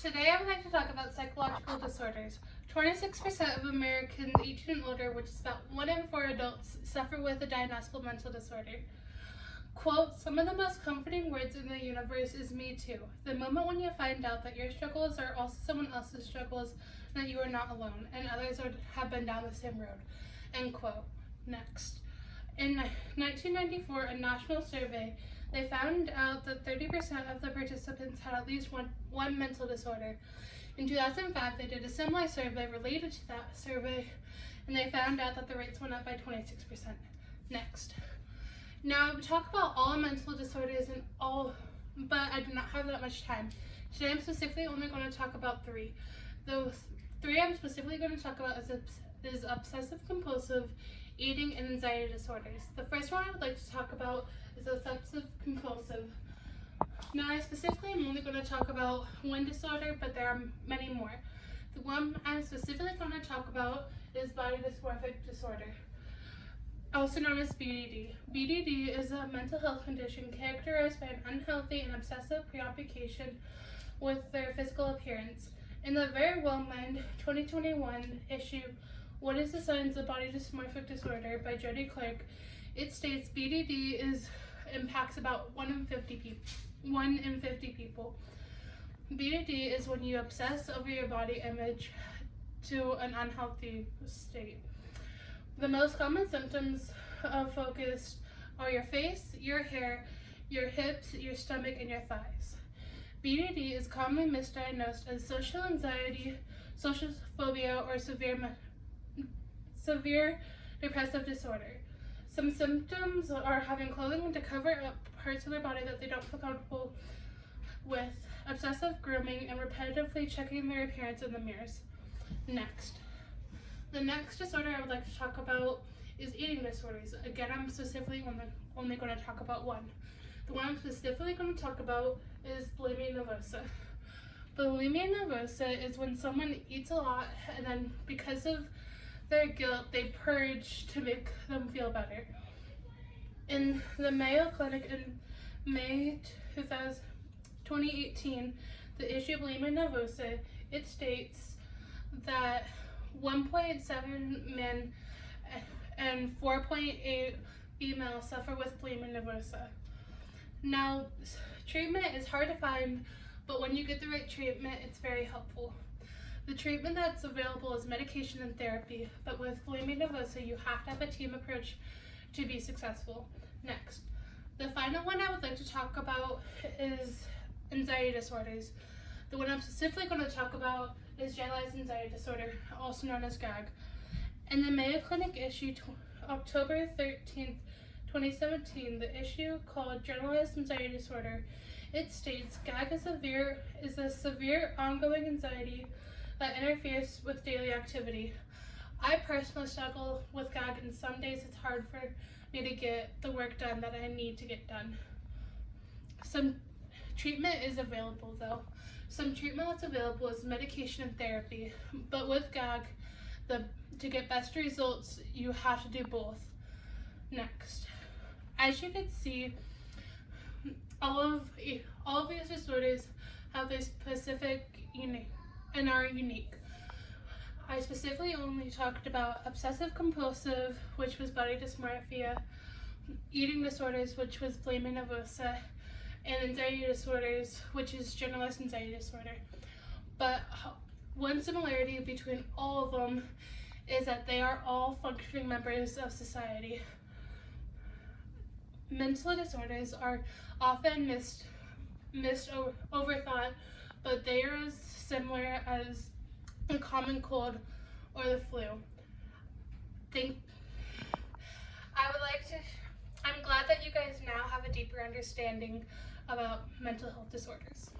Today I would like to talk about psychological disorders. 26% of Americans 18 and older, which is about 1 in 4 adults, suffer with a diagnosable mental disorder. Quote, some of the most comforting words in the universe is me too. The moment when you find out that your struggles are also someone else's struggles and that you are not alone and others have been down the same road. End quote. Next. In 1994, a national survey, they found out that 30% of the participants had at least one mental disorder. In 2005, they did a similar survey related to that survey, and they found out that the rates went up by 26%. Next. Now, we talk about all mental disorders but I do not have that much time. Today, I'm specifically only going to talk about 3. Those 3 I'm specifically going to talk about is obsessive-compulsive, eating, and anxiety disorders. The first one I would like to talk about is obsessive-compulsive. Now, I specifically am only going to talk about one disorder, but there are many more. The one I'm specifically going to talk about is body dysmorphic disorder, also known as BDD. BDD is a mental health condition characterized by an unhealthy and obsessive preoccupation with their physical appearance. In the Very Well Mind 2021 issue, What is the Signs of Body Dysmorphic Disorder by Jody Clark, it states BDD impacts about 1 in 50 people. BDD is when you obsess over your body image to an unhealthy state. The most common symptoms of focus are your face, your hair, your hips, your stomach, and your thighs. BDD is commonly misdiagnosed as social anxiety, social phobia, or severe depressive disorder. Some symptoms are having clothing to cover up parts of their body that they don't feel comfortable with, obsessive grooming, and repetitively checking their appearance in the mirrors. Next. The next disorder I would like to talk about is eating disorders. Again, I'm specifically only going to talk about one. The one I'm specifically going to talk about is bulimia nervosa. Bulimia nervosa is when someone eats a lot and then because of their guilt, they purge to make them feel better. In the Mayo Clinic in May 2018, the issue bulimia nervosa, it states that 1.7 men and 4.8 females suffer with bulimia nervosa. Now, treatment is hard to find, but when you get the right treatment, it's very helpful. The treatment that's available is medication and therapy, but with bulimia nervosa, you have to have a team approach to be successful. Next. The final one I would like to talk about is anxiety disorders. The one I'm specifically going to talk about is generalized anxiety disorder, also known as GAG. In the Mayo Clinic issue, October 13th, 2017, the issue called Generalized Anxiety Disorder, it states GAG is a severe ongoing anxiety that interferes with daily activity. I personally struggle with GAG, and some days it's hard for me to get the work done that I need to get done. Some treatment is available though. Some treatment that's available is medication and therapy, but with GAG, to get best results, you have to do both. Next. As you can see, all of these disorders have a specific and are unique. I specifically only talked about obsessive compulsive, which was body dysmorphia, eating disorders, which was bulimia nervosa, and anxiety disorders, which is generalized anxiety disorder. But one similarity between all of them is that they are all functioning members of society. Mental disorders are often overthought, but they are as similar as a common cold or the flu. I'm glad that you guys now have a deeper understanding about mental health disorders.